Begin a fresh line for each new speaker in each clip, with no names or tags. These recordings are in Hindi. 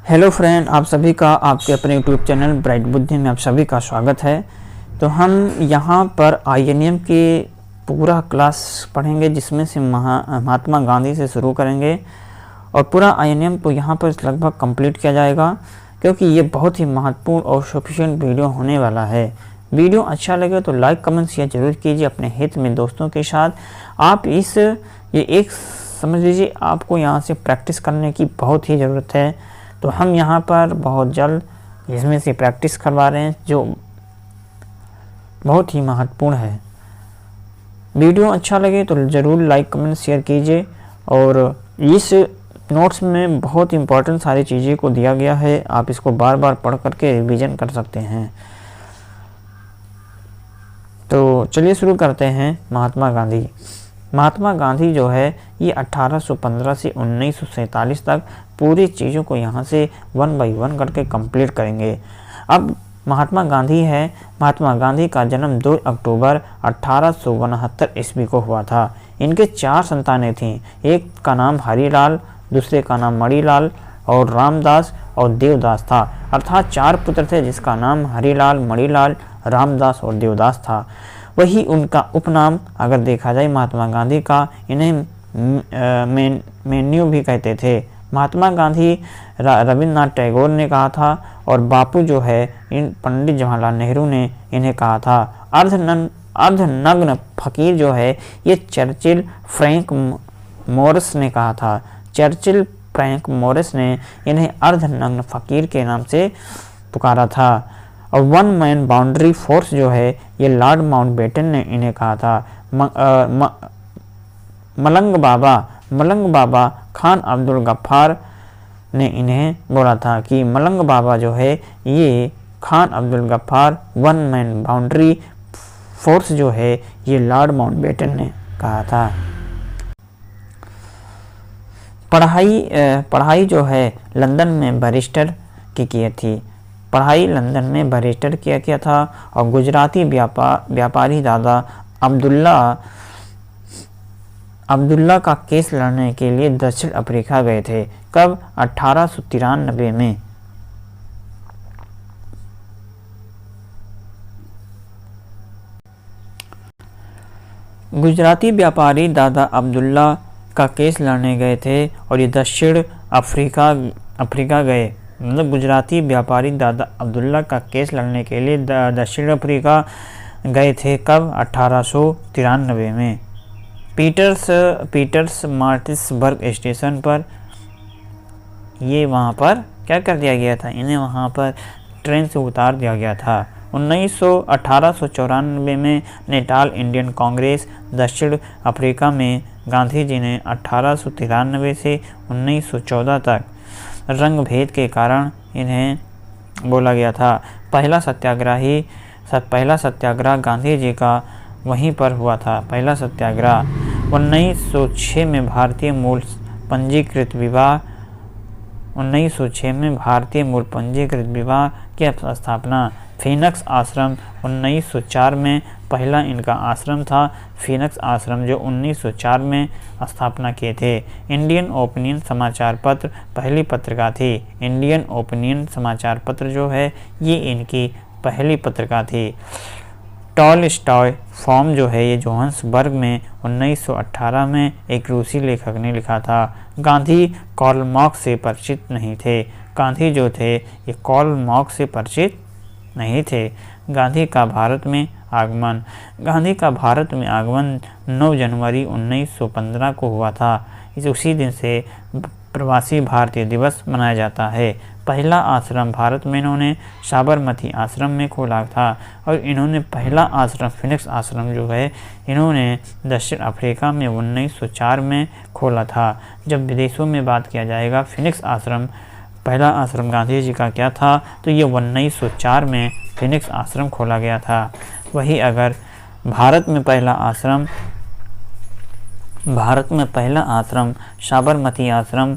हेलो फ्रेंड, आप सभी का आपके अपने यूट्यूब चैनल ब्राइट बुद्धि में आप सभी का स्वागत है। तो हम यहाँ पर आईएनएम के पूरा क्लास पढ़ेंगे, जिसमें से महात्मा गांधी से शुरू करेंगे और पूरा आईएनएम को यहाँ पर लगभग कंप्लीट किया जाएगा, क्योंकि ये बहुत ही महत्वपूर्ण और सफिशिएंट वीडियो होने वाला है। वीडियो अच्छा लगे तो लाइक कमेंट शेयर जरूर कीजिए अपने हित में दोस्तों के साथ। आप ये एक समझ लीजिए, आपको यहाँ से प्रैक्टिस करने की बहुत ही ज़रूरत है। तो हम यहाँ पर बहुत जल्द इसमें से प्रैक्टिस करवा रहे हैं, जो बहुत ही महत्वपूर्ण है। वीडियो अच्छा लगे तो ज़रूर लाइक कमेंट शेयर कीजिए। और इस नोट्स में बहुत इंपॉर्टेंट सारी चीज़ें को दिया गया है, आप इसको बार बार पढ़ करके रिवीजन कर सकते हैं। तो चलिए शुरू करते हैं। महात्मा गांधी जो है ये 1815 से 1947 तक पूरी चीज़ों को यहाँ से वन बाई वन करके कंप्लीट करेंगे। अब महात्मा गांधी का जन्म 2 अक्टूबर 1869 ईस्वी को हुआ था। इनके 4 संतानें थीं। एक का नाम हरिलाल, दूसरे का नाम मणिलाल और रामदास और देवदास था। अर्थात 4 पुत्र थे, जिसका नाम हरिलाल, मणिलाल, रामदास और देवदास था। वही उनका उपनाम अगर देखा जाए महात्मा गांधी का, इन्हें मेन्यू भी कहते थे। महात्मा गांधी रविंद्रनाथ टैगोर ने कहा था, और बापू जो है इन पंडित जवाहरलाल नेहरू ने इन्हें कहा था। अर्धनग्न फकीर जो है ये चर्चिल फ्रैंक मोरिस ने कहा था। चर्चिल फ्रैंक मोरिस ने इन्हें अर्धनग्न फकीर के नाम से पुकारा था। और वन मैन बाउंड्री फोर्स जो है ये लॉर्ड माउंटबेटन ने इन्हें कहा था। मलंग बाबा खान अब्दुल गफ्फार ने इन्हें बोला था कि मलंग बाबा जो है ये Khan Abdul Ghaffar, one man boundary force जो है ये लॉर्ड माउंटबेटन ने कहा था। पढ़ाई जो है लंदन में बैरिस्टर की थी। पढ़ाई लंदन में बैरिस्टर किया था। और गुजराती व्यापारी दादा अब्दुल्ला का केस लड़ने के लिए दक्षिण अफ्रीका गए थे। कब? 1893 में। गुजराती व्यापारी दादा अब्दुल्ला का केस लड़ने गए थे और ये दक्षिण अफ्रीका गए। मतलब गुजराती व्यापारी दादा अब्दुल्ला का केस लड़ने के लिए दक्षिण अफ्रीका गए थे। कब? 1893 में। पीटर्स मार्टिसबर्ग स्टेशन पर ये वहाँ पर क्या कर दिया गया था, इन्हें वहाँ पर ट्रेन से उतार दिया गया था। 1894 में नेटाल इंडियन कांग्रेस दक्षिण अफ्रीका में गांधी जी ने 1893 से 1914 तक रंग भेद के कारण इन्हें बोला गया था। पहला सत्याग्रह गांधी जी का वहीं पर हुआ था। पहला सत्याग्रह 1906 में भारतीय मूल पंजीकृत विवाह की स्थापना। फीनिक्स आश्रम 1904 में पहला इनका आश्रम था। फीनिक्स आश्रम जो 1904 में स्थापना किए थे। इंडियन ओपिनियन समाचार पत्र पहली पत्रिका थी। इंडियन ओपिनियन समाचार पत्र जो है ये इनकी पहली पत्रिका थी। टॉलस्टॉय फॉर्म जो है ये जोहान्सबर्ग में 1918 में एक रूसी लेखक ने लिखा था। गांधी कार्ल मार्क्स से परिचित नहीं थे। गांधी जो थे ये कार्ल मार्क्स से परिचित नहीं थे। गांधी का भारत में आगमन 9 जनवरी 1915 को हुआ था। उसी दिन से प्रवासी भारतीय दिवस मनाया जाता है। पहला आश्रम भारत में इन्होंने साबरमती आश्रम में खोला था। और इन्होंने पहला आश्रम फीनिक्स आश्रम जो है इन्होंने दक्षिण अफ्रीका में 1904 में खोला था। जब विदेशों में बात किया जाएगा, फीनिक्स आश्रम पहला आश्रम गांधी जी का क्या था, तो ये 1904 में फीनिक्स आश्रम खोला गया था। वही अगर भारत में पहला आश्रम साबरमती आश्रम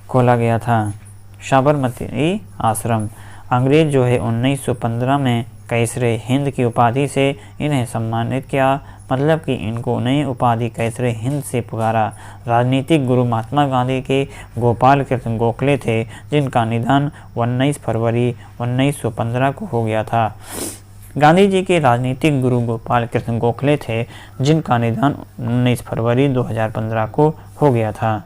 खोला गया था। साबरमती आश्रम अंग्रेज जो है 1915 में कैसरे हिंद की उपाधि से इन्हें सम्मानित किया मतलब कि इनको नई उपाधि कैसरे हिंद से पुकारा। राजनीतिक गुरु महात्मा गांधी के गोपाल कृष्ण गोखले थे, जिनका निधन 19 फरवरी 1915 को हो गया था। गांधी जी के राजनीतिक गुरु गोपाल कृष्ण गोखले थे, जिनका निधन 19 फरवरी 2015 को हो गया था।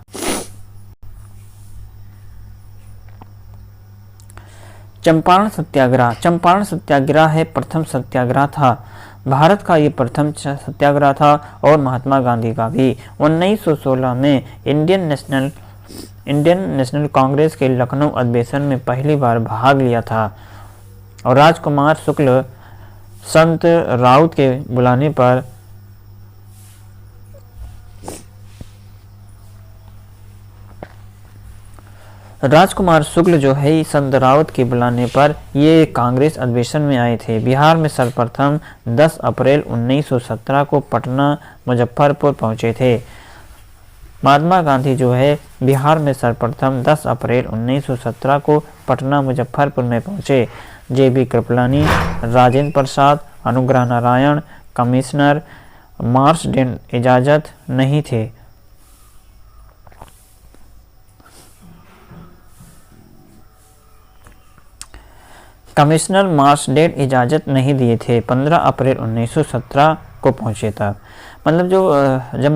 चंपारण सत्याग्रह। चंपारण सत्याग्रह है प्रथम सत्याग्रह था। भारत का ये प्रथम सत्याग्रह था और महात्मा गांधी का भी। 1916 में इंडियन नेशनल कांग्रेस के लखनऊ अधिवेशन में पहली बार भाग लिया था और राजकुमार शुक्ल संत राउत के बुलाने पर राजकुमार शुक्ल जो है संत राउत के बुलाने पर ये कांग्रेस अधिवेशन में आए थे। बिहार में सर्वप्रथम 10 अप्रैल 1917 को पटना मुजफ्फरपुर पहुंचे थे। महात्मा गांधी जो है बिहार में सर्वप्रथम 10 अप्रैल 1917 को पटना मुजफ्फरपुर में पहुंचे। जे.बी. कृपलानी, राजेंद्र प्रसाद, अनुग्रह नारायण, कमिश्नर मार्शडेन इजाजत नहीं थे। कमिश्नर मार्शडेन इजाज़त नहीं दिए थे। 15 अप्रैल 1917 को पहुंचे तक। मतलब जब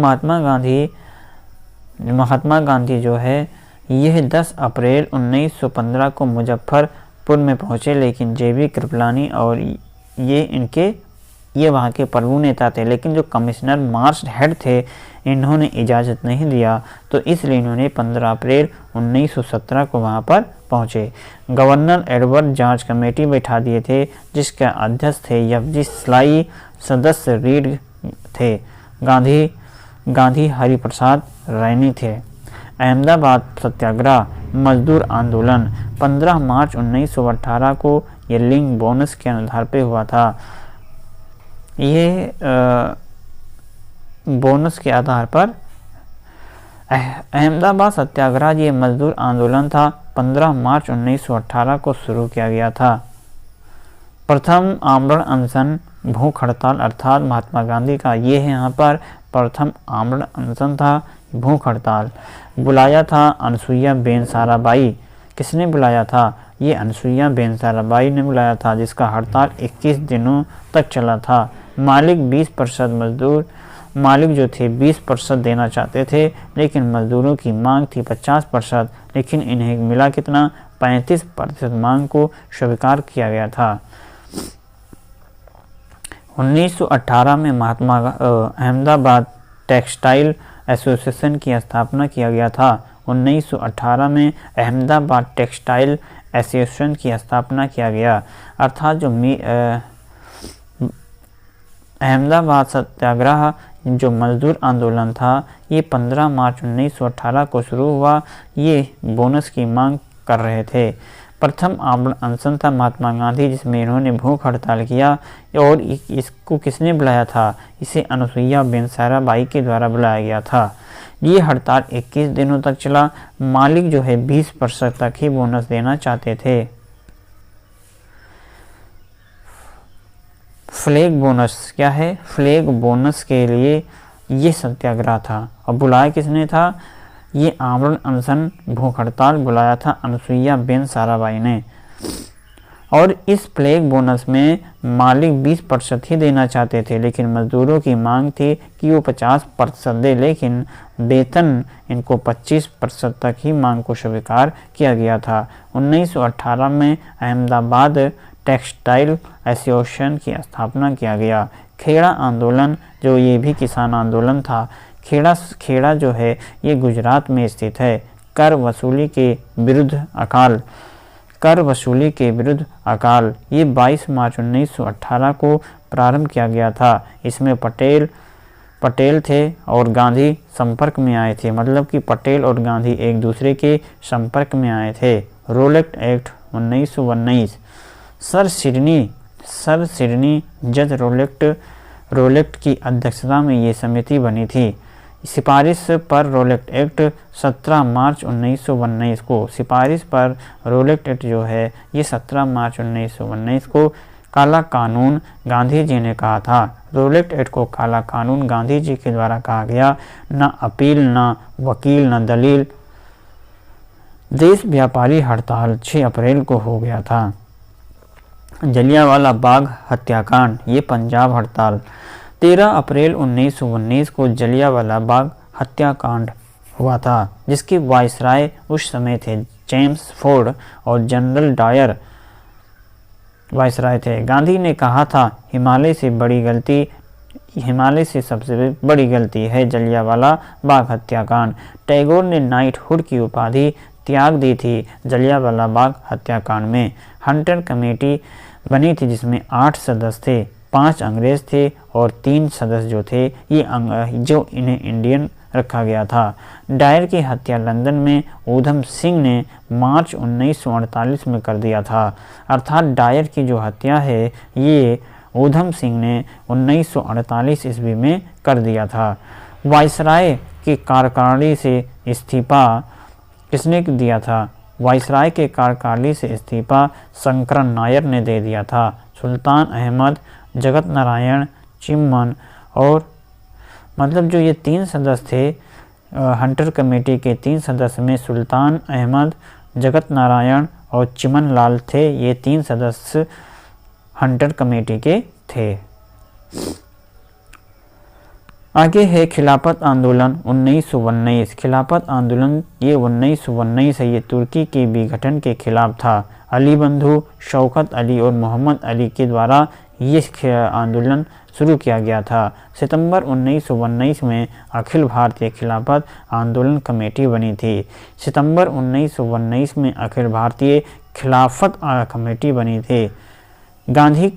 महात्मा गांधी जो है यह 10 अप्रैल 1915 को मुजफ्फरपुर में पहुंचे, लेकिन जे.बी. कृपलानी और ये वहाँ के प्रभु नेता थे, लेकिन जो कमिश्नर मार्श हेड थे इन्होंने इजाज़त नहीं दिया, तो इसलिए इन्होंने 15 अप्रैल 1917 को वहाँ पर पहुँचे। गवर्नर एडवर्ड जांच कमेटी बैठा दिए थे, जिसके अध्यक्ष थे एफ.जी. स्लाई, सदस्य रीड थे। गांधी हरिप्रसाद रैनी थे। अहमदाबाद सत्याग्रह, मजदूर आंदोलन। 15 मार्च 1918 को ये लिंग बोनस के आधार पर हुआ था। ये बोनस के आधार पर अहमदाबाद सत्याग्रह ये मजदूर आंदोलन था। 15 मार्च 1918 को शुरू किया गया था। प्रथम आमरण अनशन भूख हड़ताल अर्थात महात्मा गांधी का ये है यहाँ पर प्रथम आमरण अनशन था, भूख हड़ताल। बुलाया था अनसुईया बेन साराभाई। किसने बुलाया था? ये अनसुईया बेन साराभाई ने बुलाया था, जिसका हड़ताल 21 दिनों तक चला था। मालिक 20% मालिक जो थे 20% देना चाहते थे, लेकिन मजदूरों की मांग थी 50%, लेकिन इन्हें मिला कितना? 35% मांग को स्वीकार किया गया था। 1918 में अहमदाबाद टेक्सटाइल एसोसिएशन की स्थापना किया गया था। 1918 में अहमदाबाद टेक्सटाइल एसोसिएशन की स्थापना किया गया, अर्थात जो अहमदाबाद सत्याग्रह जो मजदूर आंदोलन था ये 15 मार्च 1918 को शुरू हुआ। ये बोनस की मांग कर रहे थे। प्रथम आमरण अनशन था महात्मा गांधी, जिसमें इन्होंने भूख हड़ताल किया और इसको किसने बुलाया था? इसे अनसुईया बेन साराभाई के द्वारा बुलाया गया था। ये हड़ताल 21 दिनों तक चला। मालिक जो है 20% तक ही बोनस देना चाहते थे। फ्लैग बोनस क्या है? फ्लैग बोनस के लिए ये सत्याग्रह था। और बुलाया किसने था? ये आमरण अनशन भूख हड़ताल बुलाया था अनसुईया बेन साराभाई ने। और इस फ्लैग बोनस में मालिक 20% ही देना चाहते थे, लेकिन मजदूरों की मांग थी कि वो 50% दे, लेकिन वेतन इनको 25% तक ही मांग को स्वीकार किया गया था। 1918 में अहमदाबाद टेक्सटाइल एसोसिएशन की स्थापना किया गया। खेड़ा आंदोलन जो ये भी किसान आंदोलन था। खेड़ा जो है ये गुजरात में स्थित है। कर वसूली के विरुद्ध अकाल ये 22 मार्च 1918 को प्रारंभ किया गया था। इसमें पटेल थे और गांधी संपर्क में आए थे, मतलब कि पटेल और गांधी एक दूसरे के संपर्क में आए थे। Rowlatt act 1919। सर सिडनी जज रोलेट की अध्यक्षता में ये समिति बनी थी। सिफारिश पर रोलेट एक्ट 17 मार्च 1919 को, सिफारिश पर रोलेट एक्ट जो है ये 17 मार्च 1919 को काला कानून गांधी जी ने कहा था। रोलेट एक्ट को काला कानून गांधी जी के द्वारा कहा गया। न अपील, न वकील, न दलील। देश व्यापारी हड़ताल 6 अप्रैल को हो गया था। जलियांवाला बाग हत्याकांड, ये पंजाब हड़ताल। 13 अप्रैल 1919 को जलियांवाला बाग हत्याकांड हुआ था, जिसके वायसराय उस समय थे जेम्स फोर्ड और जनरल डायर वायसराय थे। गांधी ने कहा था, हिमालय से सबसे बड़ी गलती है जलियांवाला बाग हत्याकांड। टैगोर ने नाइटहुड की उपाधि त्याग दी थी जलियांवाला बाग हत्याकांड में। हंटर कमेटी बनी थी जिसमें 8 सदस्य थे, 5 अंग्रेज थे और 3 सदस्य जो थे जो इन्हें इंडियन रखा गया था। डायर की हत्या लंदन में ऊधम सिंह ने मार्च 1948 में कर दिया था। अर्थात डायर की जो हत्या है ये ऊधम सिंह ने 1948 ईस्वी में कर दिया था। वायसराय के कार्यकारिणी से इस्तीफा किसने दिया था? वायसराय के कार्यकारिणी से इस्तीफा शंकरन नायर ने दे दिया था। सुल्तान अहमद, जगत नारायण, चिमन और मतलब जो ये 3 सदस्य थे हंटर कमेटी के 3 सदस्य में सुल्तान अहमद, जगत नारायण और चिमन लाल थे। ये 3 सदस्य हंटर कमेटी के थे। आगे है खिलाफत आंदोलन 1919। खिलाफत आंदोलन ये 1919 है। ये तुर्की के विघटन के खिलाफ था। अली बंधु, शौकत अली और मोहम्मद अली के द्वारा ये आंदोलन शुरू किया गया था। सितंबर 1919 में अखिल भारतीय खिलाफत आंदोलन कमेटी बनी थी। सितंबर 1919 में अखिल भारतीय खिलाफत कमेटी बनी थी। गांधी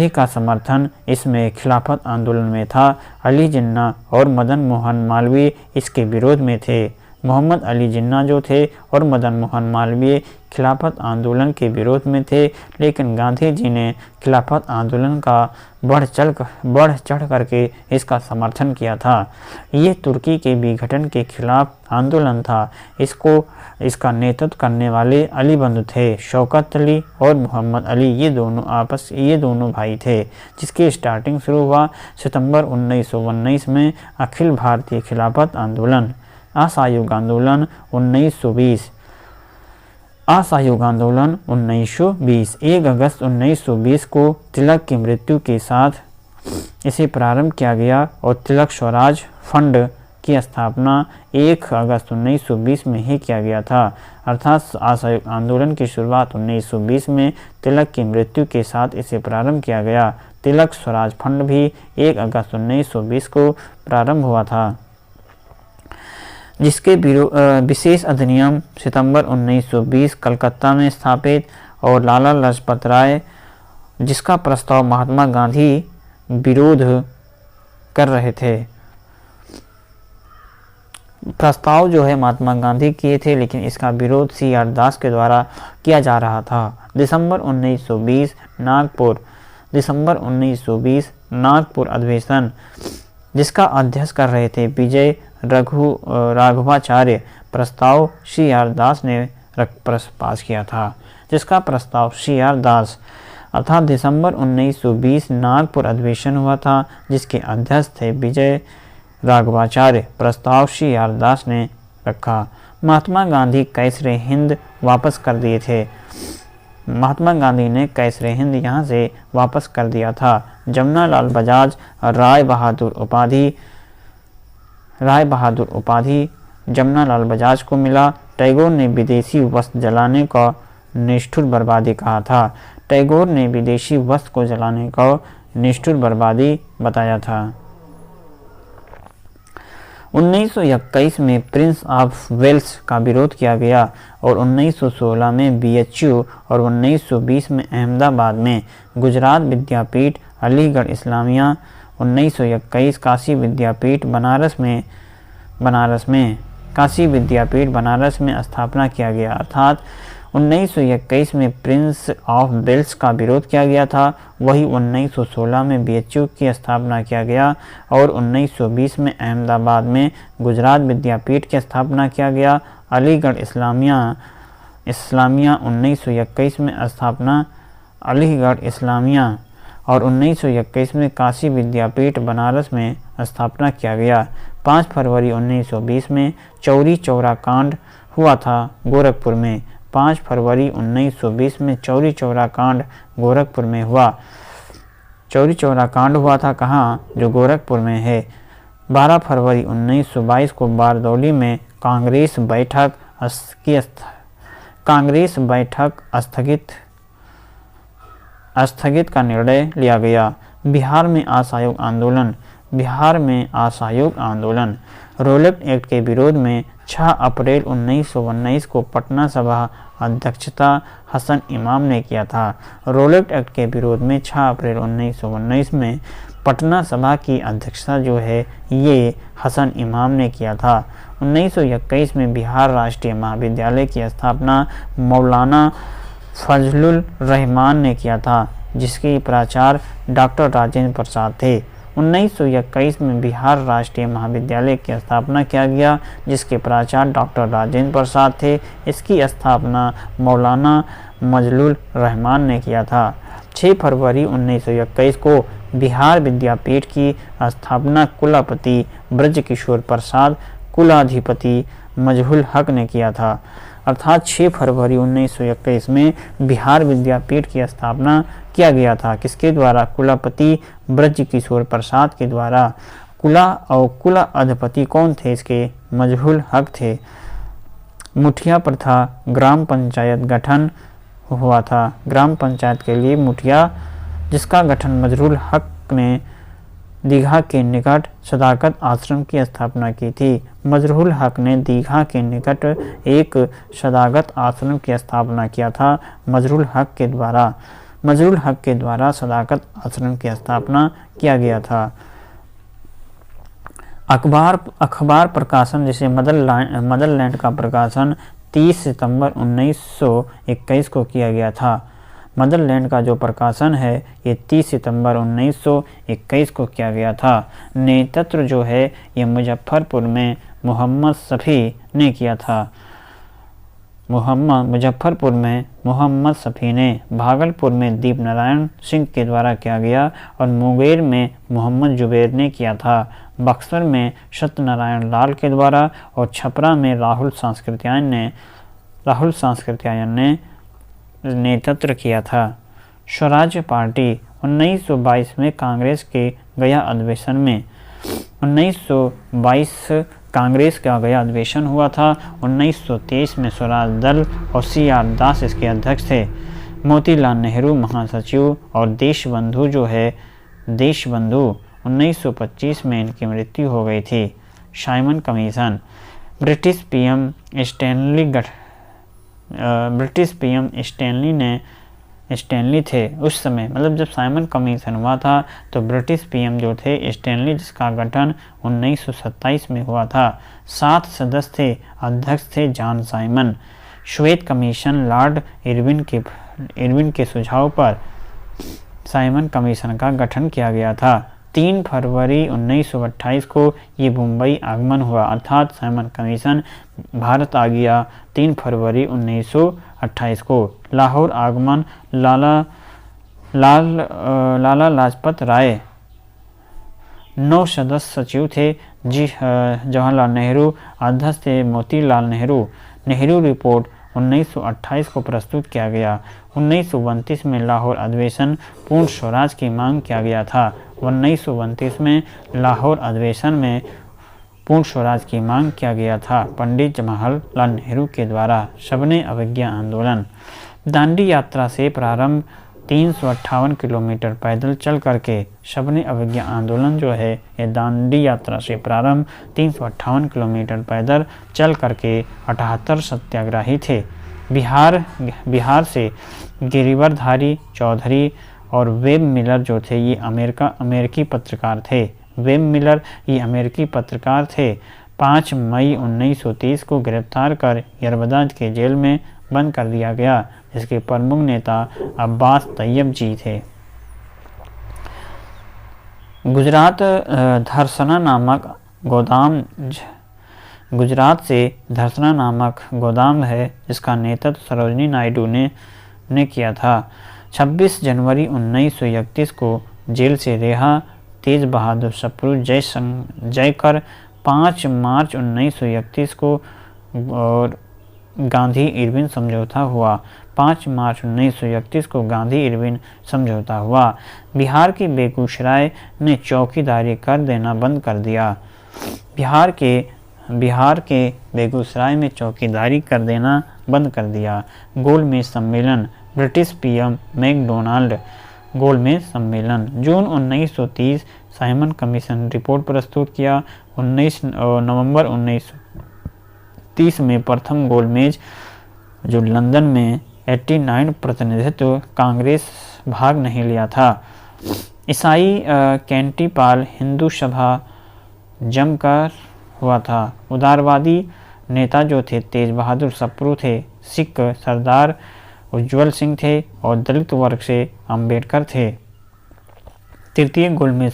का समर्थन इसमें खिलाफत आंदोलन में था। अली जिन्ना और मदन मोहन मालवीय इसके विरोध में थे। मोहम्मद अली जिन्ना जो थे और मदन मोहन मालवीय खिलाफत आंदोलन के विरोध में थे, लेकिन गांधी जी ने खिलाफत आंदोलन का बढ़ चढ़ करके इसका समर्थन किया था। ये तुर्की के विघटन के खिलाफ आंदोलन था। इसका नेतृत्व करने वाले अली बंधु थे। शौकत अली और मोहम्मद अली ये दोनों भाई थे। जिसकी स्टार्टिंग शुरू हुआ सितंबर 1919 में अखिल भारतीय खिलाफत आंदोलन। असहयोग आंदोलन 1920। असहयोग आंदोलन 1920 1 अगस्त 1920 को तिलक की मृत्यु के साथ इसे प्रारंभ किया गया और तिलक स्वराज फंड की स्थापना 1 अगस्त 1920 में ही किया गया था। अर्थात असहयोग आंदोलन की शुरुआत 1920 में तिलक की मृत्यु के साथ इसे प्रारंभ किया गया। तिलक स्वराज फंड भी 1 अगस्त 1920 को प्रारंभ हुआ था, जिसके विशेष अधिनियम सितंबर 1920 कलकत्ता में स्थापित और लाला लाजपत राय जिसका प्रस्ताव महात्मा गांधी विरोध कर रहे थे। प्रस्ताव जो है महात्मा गांधी किए थे, लेकिन इसका विरोध CR दास के द्वारा किया जा रहा था। दिसंबर 1920 नागपुर अधिवेशन जिसका अध्यक्ष कर रहे थे विजय राघवाचार्य। प्रस्ताव CR दास ने पास किया था, जिसका प्रस्ताव CR दास अर्थात दिसंबर 1920 नागपुर अधिवेशन हुआ था, जिसके अध्यक्ष थे विजय राघवाचार्य। प्रस्ताव CR दास ने रखा। महात्मा गांधी कैसरे हिंद वापस कर दिए थे। महात्मा गांधी ने कैसरे हिंद यहाँ से वापस कर दिया था। जमनालाल बजाज राय बहादुर उपाधि जमनालाल बजाज को मिला। टैगोर ने विदेशी वस्त्र जलाने का निष्ठुर बर्बादी कहा था। टैगोर ने विदेशी वस्त्र को जलाने का निष्ठुर बर्बादी बताया था। 1921 में प्रिंस ऑफ वेल्स का विरोध किया गया और 1916 में BHU और 1920 में अहमदाबाद में गुजरात विद्यापीठ, अलीगढ़ इस्लामिया, 1921 काशी विद्यापीठ बनारस में स्थापना किया गया। अर्थात 1921 में प्रिंस ऑफ वेल्स का विरोध किया गया था, वही 1916 में BHU की स्थापना किया गया और 1920 में अहमदाबाद में गुजरात विद्यापीठ की स्थापना किया गया। अलीगढ़ इस्लामिया 1921 में स्थापना अलीगढ़ इस्लामिया और 1921 में काशी विद्यापीठ बनारस में स्थापना किया गया। 5 फरवरी 1920 में चौरी चौरा कांड हुआ था गोरखपुर में। 5 फरवरी 1920 में चौरी चौरा कांड गोरखपुर में हुआ। चौरी चौरा कांड हुआ था कहाँ? जो गोरखपुर में है। 12 फरवरी 1922 को बारदौली में कांग्रेस बैठक स्थगित का निर्णय लिया गया। बिहार में असहयोग आंदोलन। रोलेट एक्ट के विरोध में 6 अप्रैल 1919 को पटना सभा अध्यक्षता हसन इमाम ने किया था। रोलेट एक्ट के विरोध में 6 अप्रैल 1919 में पटना सभा की अध्यक्षता जो है ये हसन इमाम ने किया था। 1921 में बिहार राष्ट्रीय महाविद्यालय की स्थापना मौलाना फजलुर रहमान ने किया था, जिसके प्राचार्य डॉक्टर राजेंद्र प्रसाद थे। 1921 में बिहार राष्ट्रीय महाविद्यालय की स्थापना किया गया, जिसके प्राचार्य डॉक्टर राजेंद्र प्रसाद थे। इसकी स्थापना मौलाना फजलुर रहमान ने किया था। 6 फरवरी 1921 को बिहार विद्यापीठ की स्थापना कुलपति ब्रजकिशोर प्रसाद, कुलाधिपति मजहुल हक ने किया था। अर्थात 6 फरवरी 1921 में बिहार विद्यापीठ की स्थापना किया गया था। किसके द्वारा? कुलपति ब्रजकिशोर प्रसाद के द्वारा। कुला अधिपति कौन थे इसके? मजहुल हक थे। मुठिया प्रथा ग्राम पंचायत गठन हुआ था। ग्राम पंचायत के लिए मुठिया, जिसका गठन मजहुल हक ने दीघा के निकट सदाकत आश्रम की स्थापना की थी। मजहुल हक ने दीघा के निकट एक सदाकत आश्रम की स्थापना किया था। मजहुल हक के द्वारा सदाकत आश्रम की स्थापना किया गया था। अखबार प्रकाशन जैसे मदरलैंड का प्रकाशन 30 सितंबर 1921 को किया गया था। मदरलैंड का जो प्रकाशन है ये 30 सितंबर 1921 को किया गया था। नेतृत्व जो है ये मुजफ्फरपुर में मोहम्मद शफी ने किया था। मुजफ्फरपुर में मोहम्मद शफी ने, भागलपुर में दीप नारायण सिंह के द्वारा किया गया और मुंगेर में मोहम्मद जुबैर ने किया था। बक्सर में सत्यनारायण लाल के द्वारा और छपरा में राहुल सांस्कृत्यायन ने नेतृत्व किया था। स्वराज्य पार्टी 1922 में कांग्रेस के गया अधिवेशन में 1922 कांग्रेस का गया अधिवेशन हुआ था। 1923 में स्वराज दल और CR दास इसके अध्यक्ष थे। मोतीलाल नेहरू महासचिव और देशबंधु 1925 में इनकी मृत्यु हो गई थी। Simon commission. British PM Stanley थे उस समय, मतलब जब साइमन कमीशन हुआ था तो ब्रिटिश पीएम जो थे स्टैनली, जिसका गठन 1927 में हुआ था। 7 सदस्य थे। अध्यक्ष थे जॉन साइमन। श्वेत कमीशन लॉर्ड इरविन के सुझाव पर साइमन कमीशन का गठन किया गया था। 3 फरवरी 1928 को ये मुंबई आगमन हुआ, अर्थात साइमन कमीशन भारत आ गया 3 फरवरी 1928 को। लाहौर आगमन लाला लाजपत राय 9 सदस्य सचिव थे। जवाहरलाल नेहरू अध्यक्ष थे। मोतीलाल नेहरू रिपोर्ट 1928 को प्रस्तुत किया गया। 1929 में लाहौर अधिवेशन पूर्ण स्वराज की मांग किया गया था। 1929 में लाहौर अधिवेशन में पूर्ण स्वराज की मांग किया गया था पंडित जवाहरलाल नेहरू के द्वारा। सबने अवज्ञा आंदोलन। दांडी यात्रा से प्रारंभ 358 किलोमीटर पैदल चल करके सबने अवज्ञा आंदोलन जो है ये दांडी यात्रा से प्रारंभ 358 किलोमीटर पैदल चल करके 78 सत्याग्रही थे। बिहार से गिरिवरधारी चौधरी और वेब मिलर जो थे ये अमेरिकी पत्रकार थे। वेब मिलर ये अमेरिकी पत्रकार थे। 5 मई 1930 को गिरफ्तार कर यरबदा के जेल में बंद कर दिया गया, जिसके प्रमुख नेता अब्बास तैयब जी थे। गुजरात से धरसना नामक गोदाम है, जिसका नेतृत्व सरोजनी नायडू ने किया था। 26 जनवरी 1931 को जेल से रिहा तेज बहादुर सप्रू जयकर 5 मार्च 1931 को और गांधी इरविन समझौता हुआ। 5 मार्च 1931 को गांधी इरविन समझौता हुआ। बिहार के बेगूसराय ने चौकीदारी कर देना बंद कर दिया। बिहार के बेगूसराय में चौकीदारी कर देना बंद कर दिया। गोलमेज सम्मेलन, ब्रिटिश पीएम मैकडोनाल्ड। गोलमेज सम्मेलन जून 1930 साइमन कमीशन रिपोर्ट प्रस्तुत किया। 19 नवंबर 1930 में प्रथम गोलमेज जो लंदन में 89 प्रतिनिधित्व कांग्रेस भाग नहीं लिया था। ईसाई कैंटीपाल हिंदू सभा जमकर हुआ था। उदारवादी नेता जो थे तेज बहादुर सप्रू थे। सिख सरदार उज्जवल सिंह थे और दलित वर्ग से अंबेडकर थे। द्वितीय गोलमेज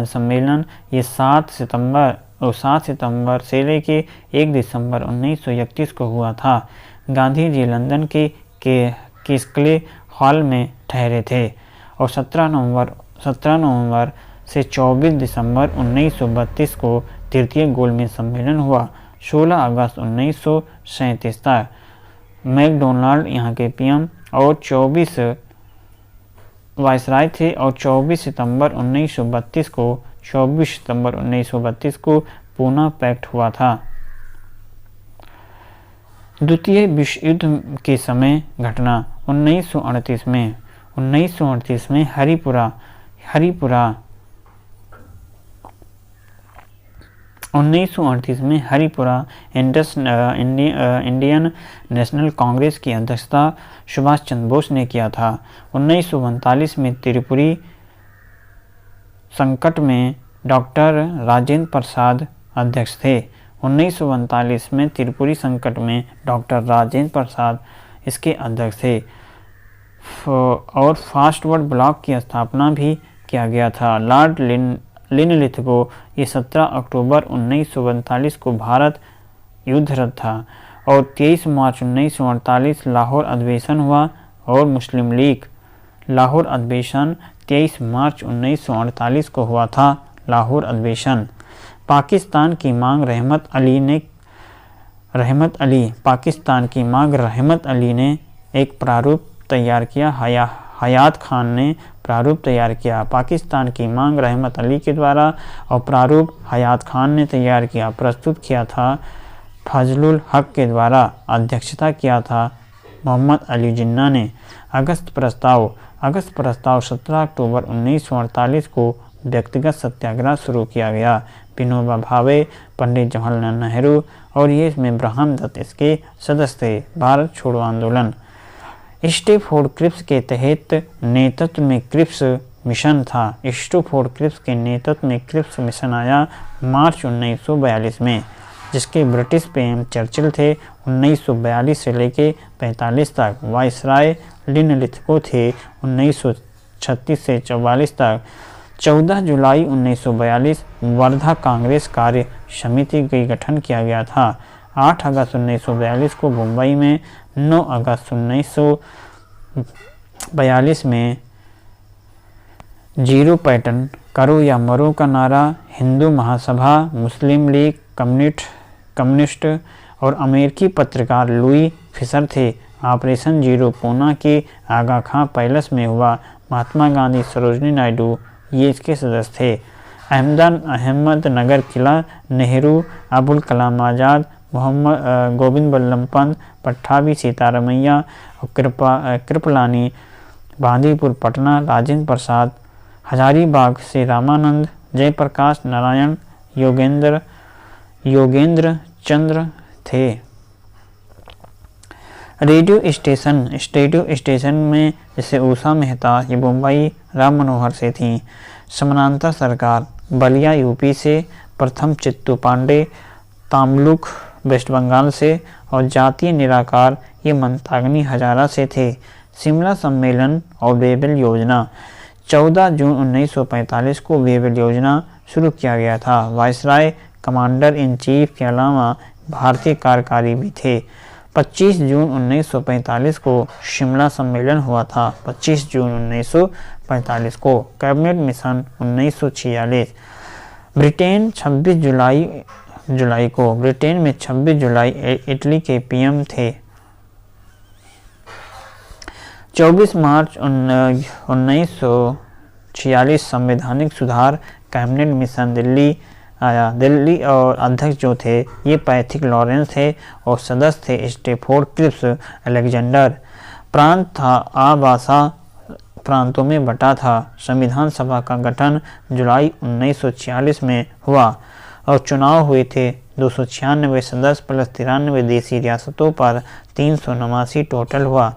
सम्मेलन ये 7 सितंबर से लेके 1 दिसंबर 1931 को हुआ था। गांधी जी लंदन के किस्ले हॉल में ठहरे थे और 17 नवंबर से 24 दिसंबर 1932 को तृतीय गोलमेज सम्मेलन हुआ। 16 अगस्त 1937 तक मैकडोनाल्ड यहाँ के पीएम और 24 वायसराय थे और 24 सितंबर 1932 को पूना पैक्ट हुआ था। द्वितीय विश्व युद्ध के समय घटना 1938 में हरिपुरा 1938 में हरिपुरा इंडियन नेशनल कांग्रेस की अध्यक्षता सुभाष चंद्र बोस ने किया था। 1939 में त्रिपुरी संकट में डॉक्टर राजेंद्र प्रसाद अध्यक्ष थे। 1939 में त्रिपुरी संकट में डॉक्टर राजेंद्र प्रसाद इसके अध्यक्ष थे और फास्टवर्ड ब्लॉक की स्थापना भी किया गया था। लॉर्ड लिनलिथ को ये 17 अक्टूबर 1947 को भारत युद्धरत था और 23 मार्च 1948 लाहौर अधिवेशन हुआ और मुस्लिम लीग लाहौर अधिवेशन 23 मार्च 1948 को हुआ था। लाहौर अधिवेशन पाकिस्तान की मांग रहमत अली ने एक प्रारूप तैयार किया। हयात खान ने प्रारूप तैयार किया। पाकिस्तान की मांग रहमत अली के द्वारा और प्रारूप हयात खान ने तैयार किया प्रस्तुत किया था। फजलुल हक के द्वारा अध्यक्षता किया था मोहम्मद अली जिन्ना ने। अगस्त प्रस्ताव 17 अक्टूबर 1948 को व्यक्तिगत सत्याग्रह शुरू किया गया। विनोबा भावे, पंडित जवाहरलाल नेहरू और ये इसमें ब्रह्म दत्त इसके सदस्य थे। भारत छोड़ो आंदोलन स्टैफोर्ड क्रिप्स के तहत नेतृत्व में क्रिप्स मिशन था। स्टैफोर्ड क्रिप्स के नेतृत्व में क्रिप्स मिशन आया मार्च 1942 में, जिसके ब्रिटिश पीएम चर्चिल थे। 1942 से लेकर 45 तक वायसराय लिनलिथ को थे। 1936 से 44 तक 14 जुलाई 1942 वर्धा कांग्रेस कार्य समिति का गठन किया गया था। 8 अगस्त 1942 को मुंबई में, 9 अगस्त 1942 में जीरो पैटर्न करो या मरो का नारा, हिंदू महासभा, मुस्लिम लीग, कम्युनिस्ट और अमेरिकी पत्रकार लुई फिशर थे। ऑपरेशन जीरो पूना के आगा खां पैलेस में हुआ। महात्मा गांधी, सरोजनी नायडू ये इसके सदस्य थे। अहमदनगर किला, नेहरू, अबुल कलाम आज़ाद, मोहम्मद गोविंद बल्लभ पंत, पट्टाभी सीतारमैया और कृपलानी, बांदीपुर पटना, राजेंद्र प्रसाद, हजारीबाग से रामानंद, जयप्रकाश नारायण, योगेंद्र चंद्र थे। रेडियो स्टेशन में जैसे उषा मेहता ये मुंबई, राम मनोहर से थी। समानांतर सरकार बलिया यूपी से, प्रथम चित्तू पांडे तामलुक वेस्ट बंगाल से और जातीय निराकार ये मंताग्नि हजारा से थे। शिमला सम्मेलन और वेबल योजना 14 जून 1945 को वेबल योजना शुरू किया गया था। वायसराय कमांडर इन चीफ के अलावा भारतीय कार्यकारी भी थे। 25 जून 1945 को शिमला सम्मेलन हुआ था। 25 जून 1945 को। Cabinet mission 1946। ब्रिटेन 26 जुलाई को। ब्रिटेन में 26 जुलाई इटली के पीएम थे। 24 मार्च 1946 संवैधानिक सुधार कैबिनेट मिशन दिल्ली आया। दिल्ली और अध्यक्ष जो थे ये पैथिक लॉरेंस थे और सदस्य थे स्टेफोर्ड क्रिप्स अलेक्जेंडर। प्रांत था आबासा प्रांतों में बटा था। संविधान सभा का गठन जुलाई 1946 में हुआ और चुनाव हुए थे। 296 सदस्य प्लस 93 देसी रियासतों पर 389 टोटल हुआ।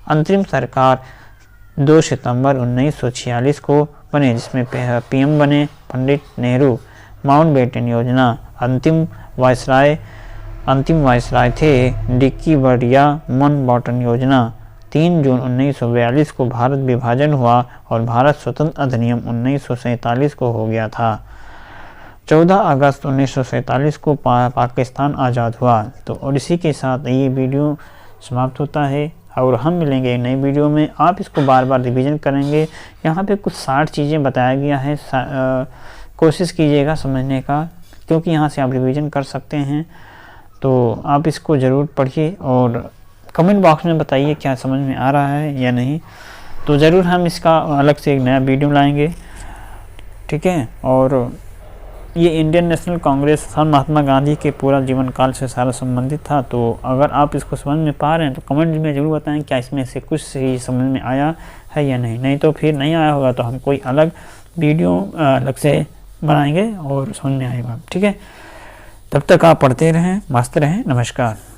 अंतरिम सरकार 2 सितंबर 1946 को बने, जिसमें पीएम बने पंडित नेहरू। माउंटबेटन योजना। अंतिम वायसराय थे डिक्की बर्डिया। माउंटबेटन योजना। 3 जून 1942 को भारत विभाजन हुआ और भारत स्वतंत्र अधिनियम 1947 को हो गया था। 14 अगस्त 1947 को पाकिस्तान आज़ाद हुआ। तो और इसी के साथ ये वीडियो समाप्त होता है और हम मिलेंगे एक नई वीडियो में। आप इसको बार बार रिवीजन करेंगे। यहाँ पे कुछ 60 चीज़ें बताया गया है, कोशिश कीजिएगा समझने का, क्योंकि यहाँ से आप रिवीजन कर सकते हैं। तो आप इसको ज़रूर पढ़िए और कमेंट बॉक्स में बताइए क्या समझ में आ रहा है या नहीं। तो ज़रूर हम इसका अलग से एक नया वीडियो लाएंगे, ठीक है। और ये इंडियन नेशनल कांग्रेस था, महात्मा गांधी के पूरा जीवन काल से सारा संबंधित था। तो अगर आप इसको समझ में पा रहे हैं तो कमेंट में ज़रूर बताएं क्या इसमें से कुछ ही समझ में आया है या नहीं। नहीं तो फिर नहीं आया होगा तो हम कोई अलग वीडियो अलग से बनाएंगे और समझ में आएगा, ठीक है। तब तक आप पढ़ते रहें, मस्त रहें। नमस्कार।